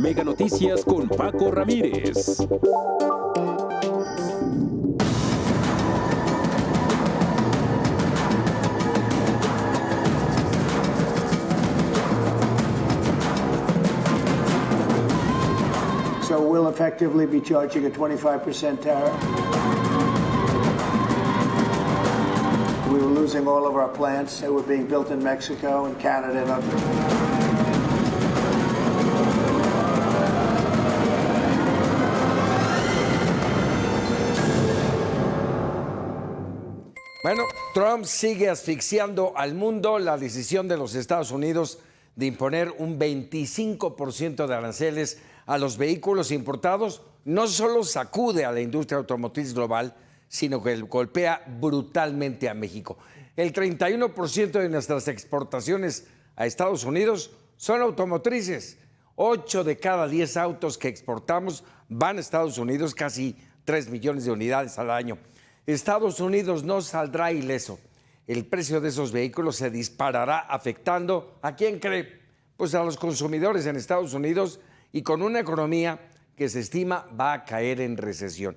Mega Noticias con Paco Ramírez. So we'll effectively be charging a 25% tariff. We were losing all of our plants that were being built in Mexico and Canada and other. Bueno, Trump sigue asfixiando al mundo. La decisión de los Estados Unidos de imponer un 25% de aranceles a los vehículos importados no solo sacude a la industria automotriz global, sino que golpea brutalmente a México. El 31% de nuestras exportaciones a Estados Unidos son automotrices. 8 de cada 10 autos que exportamos van a Estados Unidos, casi 3 millones de unidades al año. Estados Unidos no saldrá ileso. El precio de esos vehículos se disparará, afectando ¿a quién cree? Pues a los consumidores en Estados Unidos, y con una economía que se estima va a caer en recesión.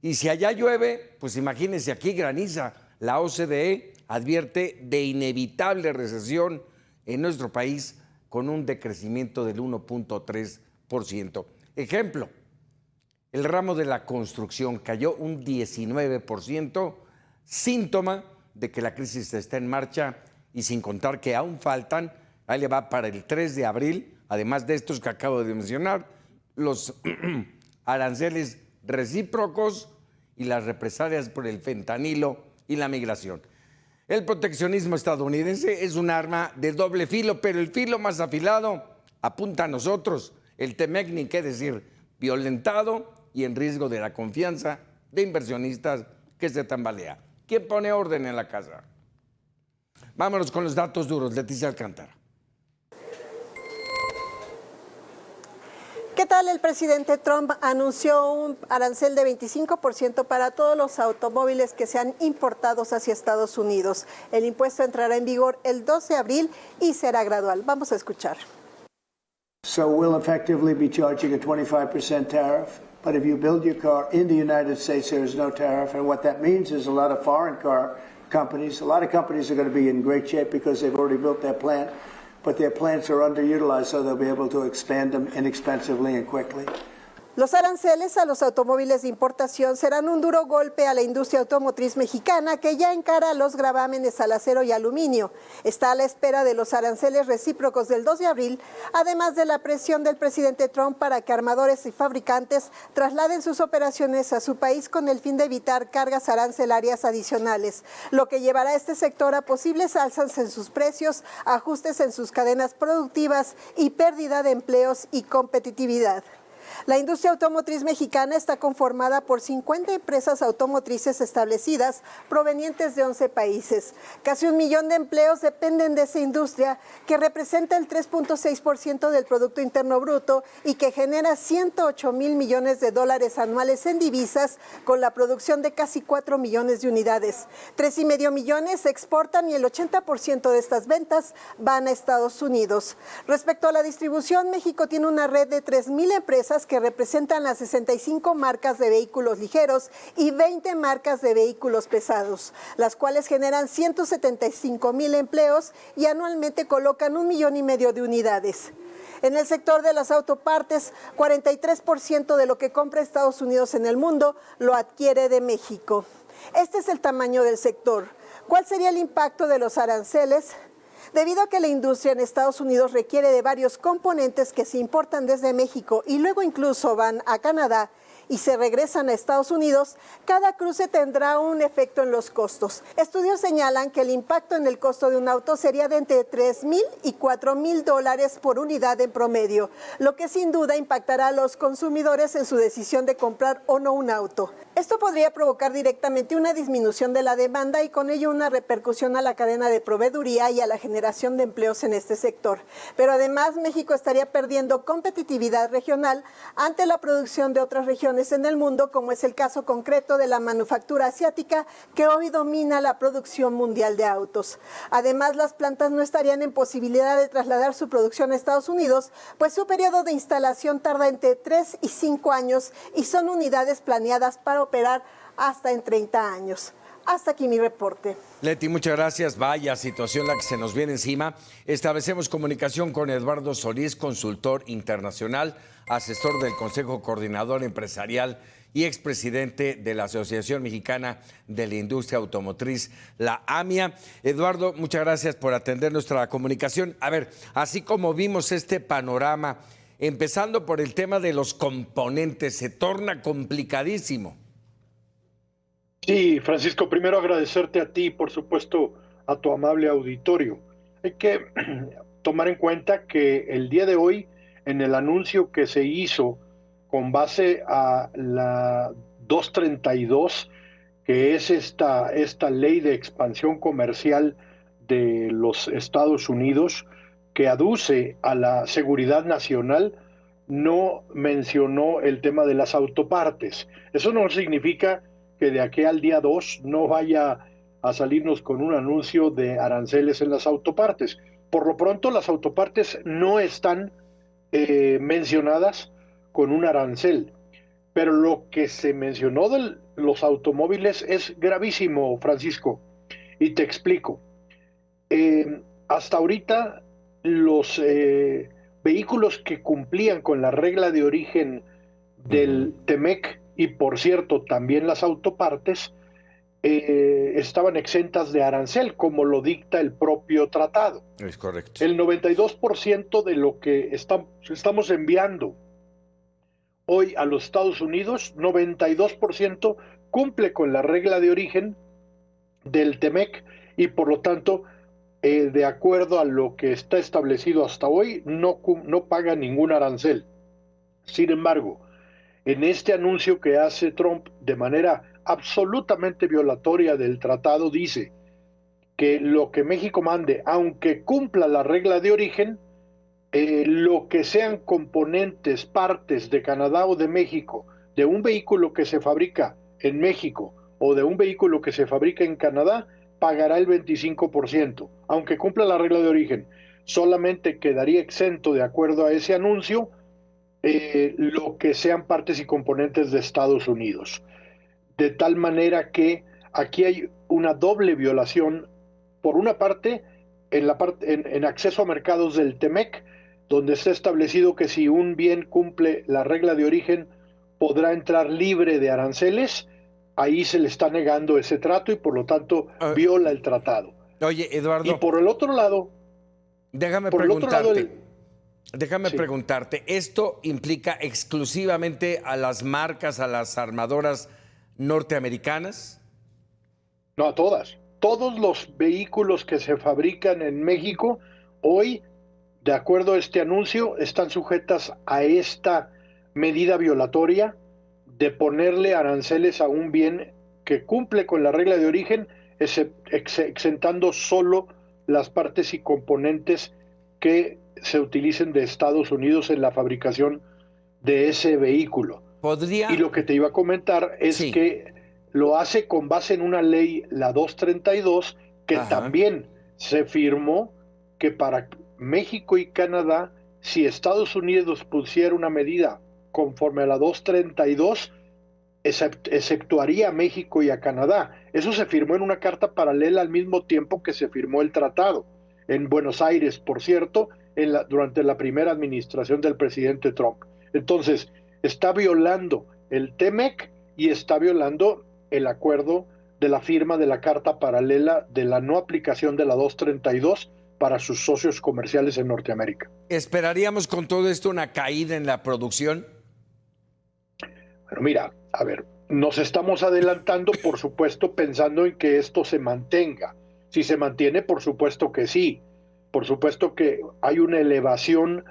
Y si allá llueve, pues imagínense, aquí graniza. La OCDE advierte de inevitable recesión en nuestro país con un decrecimiento del 1.3%. Ejemplo, el ramo de la construcción cayó un 19%, síntoma de que la crisis está en marcha, y sin contar que aún faltan, ahí le va para el 3 de abril, además de estos que acabo de mencionar, los aranceles recíprocos y las represalias por el fentanilo y la migración. El proteccionismo estadounidense es un arma de doble filo, pero el filo más afilado apunta a nosotros. El TEMEC, ni qué decir, violentado y en riesgo de la confianza de inversionistas que se tambalea. ¿Quién pone orden en la casa? Vámonos con los datos duros. Leticia Alcántara. ¿Qué tal? El presidente Trump anunció un arancel de 25% para todos los automóviles que sean importados hacia Estados Unidos. El impuesto entrará en vigor el 12 de abril y será gradual. Vamos a escuchar. So we'll effectively be charging a 25% tariff. But if you build your car in the United States, there is no tariff. And what that means is a lot of foreign car companies, a lot of companies are going to be in great shape because they've already built their plant, but their plants are underutilized, so they'll be able to expand them inexpensively and quickly. Los aranceles a los automóviles de importación serán un duro golpe a la industria automotriz mexicana, que ya encara los gravámenes al acero y aluminio. Está a la espera de los aranceles recíprocos del 2 de abril, además de la presión del presidente Trump para que armadores y fabricantes trasladen sus operaciones a su país con el fin de evitar cargas arancelarias adicionales, lo que llevará a este sector a posibles alzas en sus precios, ajustes en sus cadenas productivas y pérdida de empleos y competitividad. La industria automotriz mexicana está conformada por 50 empresas automotrices establecidas provenientes de 11 países. Casi 1 millón de empleos dependen de esa industria, que representa el 3.6% del Producto Interno Bruto y que genera 108 mil millones de dólares anuales en divisas, con la producción de casi 4 millones de unidades. 3,5 millones se exportan y el 80% de estas ventas van a Estados Unidos. Respecto a la distribución, México tiene una red de 3,000 empresas que representan las 65 marcas de vehículos ligeros y 20 marcas de vehículos pesados, las cuales generan 175 mil empleos y anualmente colocan 1,5 millones de unidades. En el sector de las autopartes, 43% de lo que compra Estados Unidos en el mundo lo adquiere de México. Este es el tamaño del sector. ¿Cuál sería el impacto de los aranceles? Debido a que la industria en Estados Unidos requiere de varios componentes que se importan desde México y luego incluso van a Canadá y se regresan a Estados Unidos, cada cruce tendrá un efecto en los costos. Estudios señalan que el impacto en el costo de un auto sería de entre $3,000 y $4,000 por unidad en promedio, lo que sin duda impactará a los consumidores en su decisión de comprar o no un auto. Esto podría provocar directamente una disminución de la demanda y con ello una repercusión a la cadena de proveeduría y a la generación de empleos en este sector. Pero además México estaría perdiendo competitividad regional ante la producción de otras regiones regiones en el mundo, como es el caso concreto de la manufactura asiática, que hoy domina la producción mundial de autos. Además, las plantas no estarían en posibilidad de trasladar su producción a Estados Unidos, pues su periodo de instalación tarda entre 3 y 5 años y son unidades planeadas para operar hasta en 30 años. Hasta aquí mi reporte. Leti, muchas gracias. Vaya situación la que se nos viene encima. Establecemos comunicación con Eduardo Solís, consultor internacional, asesor del Consejo Coordinador Empresarial y expresidente de la Asociación Mexicana de la Industria Automotriz, la AMIA. Eduardo, muchas gracias por atender nuestra comunicación. A ver, así como vimos este panorama, empezando por el tema de los componentes, se torna complicadísimo. Sí, Francisco, primero agradecerte a ti y por supuesto a tu amable auditorio. Hay que tomar en cuenta que el día de hoy, en el anuncio que se hizo con base a la 232, que es esta ley de expansión comercial de los Estados Unidos, que aduce a la seguridad nacional, no mencionó el tema de las autopartes. Eso no significa que de aquí al día 2 no vaya a salirnos con un anuncio de aranceles en las autopartes. Por lo pronto, las autopartes no están mencionadas con un arancel, pero lo que se mencionó de los automóviles es gravísimo, Francisco, y te explico. Hasta ahorita, los vehículos que cumplían con la regla de origen del TEMEC, y por cierto, también las autopartes, estaban exentas de arancel, como lo dicta el propio tratado. Es correcto. El 92% de lo que estamos enviando hoy a los Estados Unidos, 92% cumple con la regla de origen del TEMEC y por lo tanto, de acuerdo a lo que está establecido hasta hoy, no paga ningún arancel. Sin embargo, en este anuncio que hace Trump de manera absolutamente violatoria del tratado, dice que lo que México mande, aunque cumpla la regla de origen, lo que sean componentes, partes de Canadá o de México, de un vehículo que se fabrica en México o de un vehículo que se fabrica en Canadá, pagará el 25%, aunque cumpla la regla de origen. Solamente quedaría exento, de acuerdo a ese anuncio, lo que sean partes y componentes de Estados Unidos. De tal manera que aquí hay una doble violación, por una parte, en acceso a mercados del TEMEC, donde está establecido que si un bien cumple la regla de origen, podrá entrar libre de aranceles. Ahí se le está negando ese trato y por lo tanto viola el tratado. Oye, Eduardo. Y por el otro lado, déjame preguntarte, ¿esto implica exclusivamente a las marcas, a las armadoras norteamericanas? No, a todas. Todos los vehículos que se fabrican en México hoy, de acuerdo a este anuncio, están sujetas a esta medida violatoria de ponerle aranceles a un bien que cumple con la regla de origen, exentando solo las partes y componentes que se utilicen de Estados Unidos en la fabricación de ese vehículo. Y lo que te iba a comentar es que lo hace con base en una ley, la 232, que también se firmó que para México y Canadá, si Estados Unidos pusiera una medida conforme a la 232, exceptuaría a México y a Canadá. Eso se firmó en una carta paralela al mismo tiempo que se firmó el tratado, en Buenos Aires, por cierto, durante la primera administración del presidente Trump. Entonces, está violando el TEMEC y está violando el acuerdo de la firma de la carta paralela de la no aplicación de la 232 para sus socios comerciales en Norteamérica. ¿Esperaríamos con todo esto una caída en la producción? Bueno, mira, a ver, nos estamos adelantando, por supuesto, pensando en que esto se mantenga. Si se mantiene, por supuesto que sí. Por supuesto que hay una elevación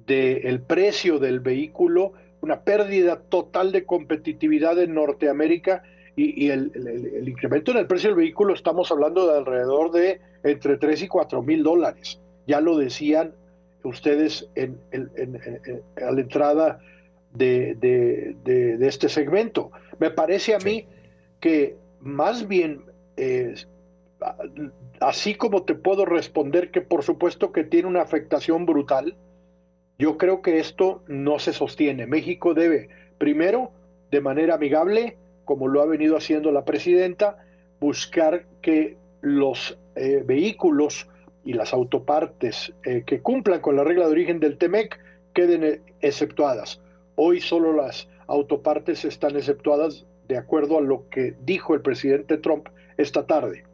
del precio del vehículo, una pérdida total de competitividad en Norteamérica y el incremento en el precio del vehículo, estamos hablando de alrededor de entre 3 y 4 mil dólares. Ya lo decían ustedes a la entrada de este segmento. Me parece a mí que más bien, así como te puedo responder que por supuesto que tiene una afectación brutal, yo creo que esto no se sostiene. México debe, primero, de manera amigable, como lo ha venido haciendo la presidenta, buscar que los vehículos y las autopartes que cumplan con la regla de origen del TEMEC queden exceptuadas. Hoy solo las autopartes están exceptuadas de acuerdo a lo que dijo el presidente Trump esta tarde.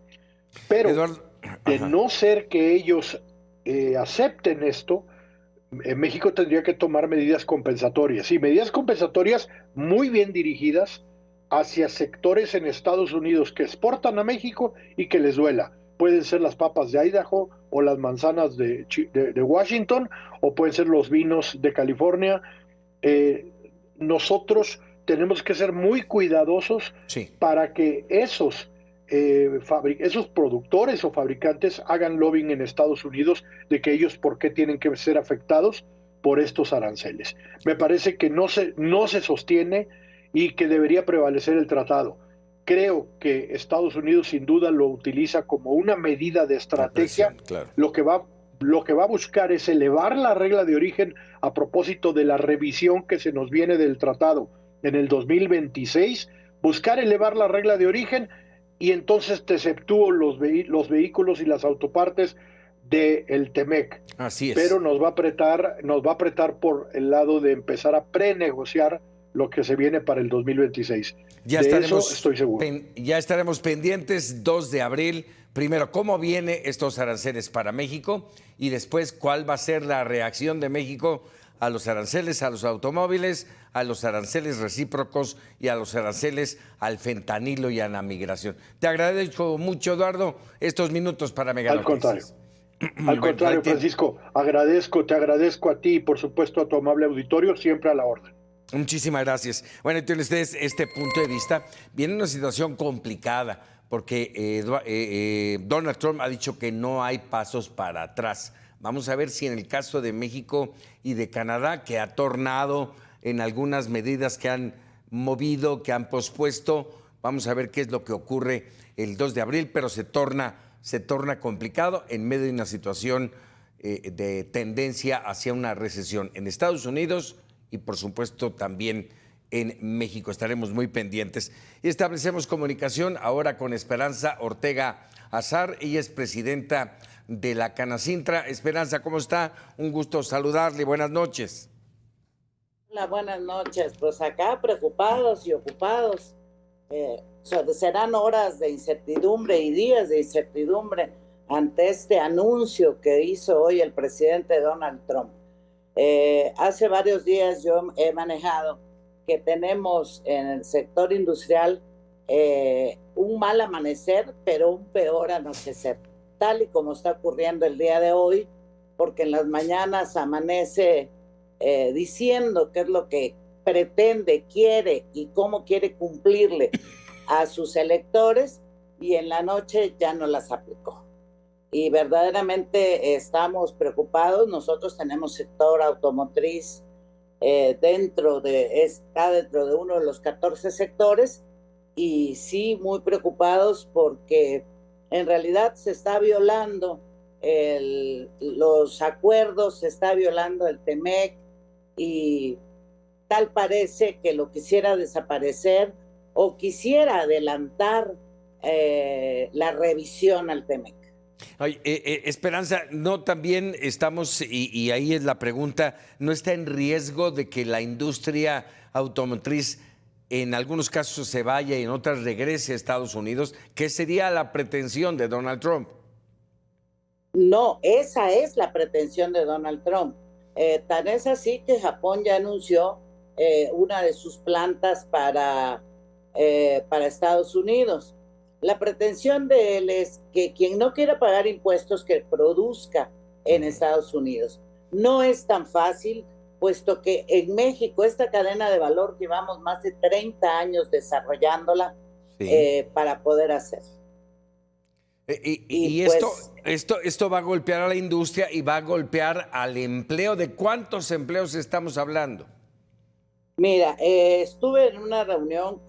Pero Eduardo, de no ser que ellos acepten esto, México tendría que tomar medidas compensatorias, y medidas compensatorias muy bien dirigidas hacia sectores en Estados Unidos que exportan a México y que les duela. Pueden ser las papas de Idaho o las manzanas de Washington, o pueden ser los vinos de California. Nosotros tenemos que ser muy cuidadosos para que esos productores o fabricantes hagan lobbying en Estados Unidos de que ellos por qué tienen que ser afectados por estos aranceles. Me parece que no se sostiene y que debería prevalecer el tratado. Creo que Estados Unidos sin duda lo utiliza como una medida de estrategia. Claro. Lo que va a buscar es elevar la regla de origen a propósito de la revisión que se nos viene del tratado en el 2026, buscar elevar la regla de origen, y entonces te exceptúo los vehículos y las autopartes del TEMEC. Así es. Pero nos va a apretar por el lado de empezar a prenegociar lo que se viene para el 2026. Eso estoy seguro. Ya estaremos pendientes, 2 de abril. Primero, ¿cómo vienen estos aranceles para México? Y después, ¿cuál va a ser la reacción de México a los aranceles a los automóviles, a los aranceles recíprocos y a los aranceles al fentanilo y a la migración? Te agradezco mucho, Eduardo, estos minutos para Mega Noticias. Al contrario, Francisco, te agradezco a ti y por supuesto a tu amable auditorio, siempre a la orden. Muchísimas gracias. Bueno, tienen ustedes este punto de vista. Viene una situación complicada porque Donald Trump ha dicho que no hay pasos para atrás. Vamos a ver si en el caso de México y de Canadá, que ha tornado en algunas medidas que han movido, que han pospuesto, vamos a ver qué es lo que ocurre el 2 de abril, pero se torna complicado en medio de una situación de tendencia hacia una recesión en Estados Unidos y por supuesto también en México. Estaremos muy pendientes. Y establecemos comunicación ahora con Esperanza Ortega Azar. Ella es presidenta de la Canacintra. Esperanza, ¿cómo está? Un gusto saludarle. Buenas noches. Hola, buenas noches. Pues acá preocupados y ocupados. Serán horas de incertidumbre y días de incertidumbre ante este anuncio que hizo hoy el presidente Donald Trump. Hace varios días yo he manejado que tenemos en el sector industrial un mal amanecer, pero un peor anochecer, tal y como está ocurriendo el día de hoy, porque en las mañanas amanece diciendo qué es lo que pretende, quiere y cómo quiere cumplirle a sus electores, y en la noche ya no las aplicó. Y verdaderamente estamos preocupados. Nosotros tenemos sector automotriz está dentro de uno de los 14 sectores, y sí muy preocupados porque en realidad se está violando los acuerdos, se está violando el TEMEC, y tal parece que lo quisiera desaparecer o quisiera adelantar la revisión al TEMEC. Ay, Esperanza, no también estamos, y ahí es la pregunta, ¿no está en riesgo de que la industria automotriz en algunos casos se vaya y en otras regrese a Estados Unidos? ¿Qué sería la pretensión de Donald Trump? No, esa es la pretensión de Donald Trump. Tan es así que Japón ya anunció una de sus plantas para Estados Unidos. La pretensión de él es que quien no quiera pagar impuestos, que produzca en Estados Unidos. No es tan fácil, puesto que en México esta cadena de valor llevamos más de 30 años desarrollándola para poder hacer. Y pues, esto va a golpear a la industria y va a golpear al empleo. ¿De cuántos empleos estamos hablando? Mira, estuve en una reunión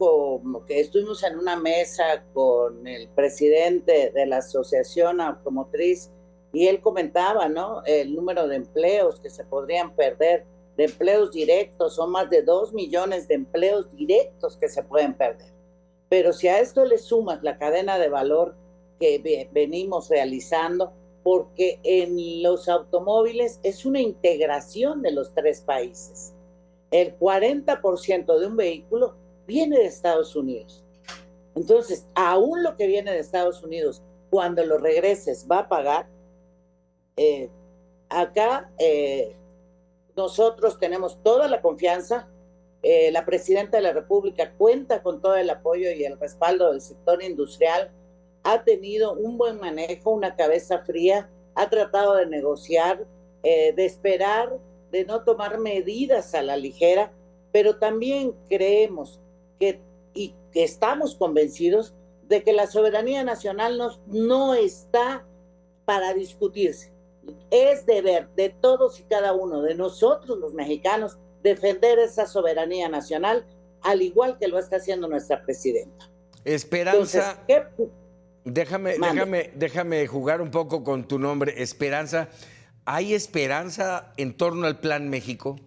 que estuvimos en una mesa con el presidente de la Asociación Automotriz y él comentaba, ¿no? El número de empleos que se podrían perder, de empleos directos, son más de 2 millones de empleos directos que se pueden perder. Pero si a esto le sumas la cadena de valor que venimos realizando, porque en los automóviles es una integración de los tres países. El 40% de un vehículo viene de Estados Unidos. Entonces, aún lo que viene de Estados Unidos, cuando lo regreses, va a pagar. Acá nosotros tenemos toda la confianza. La presidenta de la República cuenta con todo el apoyo y el respaldo del sector industrial. Ha tenido un buen manejo, una cabeza fría, ha tratado de negociar, de esperar, de no tomar medidas a la ligera, pero también creemos que estamos convencidos de que la soberanía nacional no está para discutirse. Es deber de todos y cada uno de nosotros, los mexicanos, defender esa soberanía nacional, al igual que lo está haciendo nuestra presidenta. Esperanza, entonces, déjame jugar un poco con tu nombre, Esperanza. ¿Hay esperanza en torno al Plan México?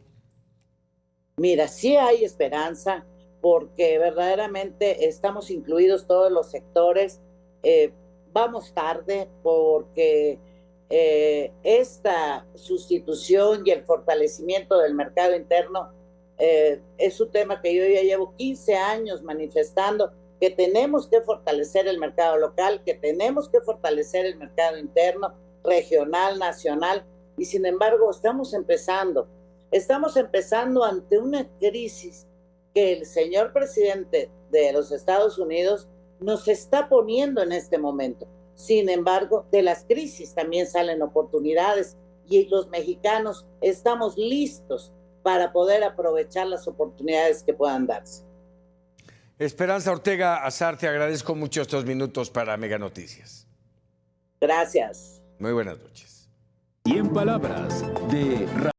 Mira, sí hay esperanza porque verdaderamente estamos incluidos todos los sectores. Vamos tarde porque esta sustitución y el fortalecimiento del mercado interno es un tema que yo ya llevo 15 años manifestando, que tenemos que fortalecer el mercado local, que tenemos que fortalecer el mercado interno, regional, nacional, y sin embargo estamos empezando ante una crisis que el señor presidente de los Estados Unidos nos está poniendo en este momento. Sin embargo, de las crisis también salen oportunidades y los mexicanos estamos listos para poder aprovechar las oportunidades que puedan darse. Esperanza Ortega Azar, te agradezco mucho estos minutos para Mega Noticias. Gracias. Muy buenas noches. Y en palabras de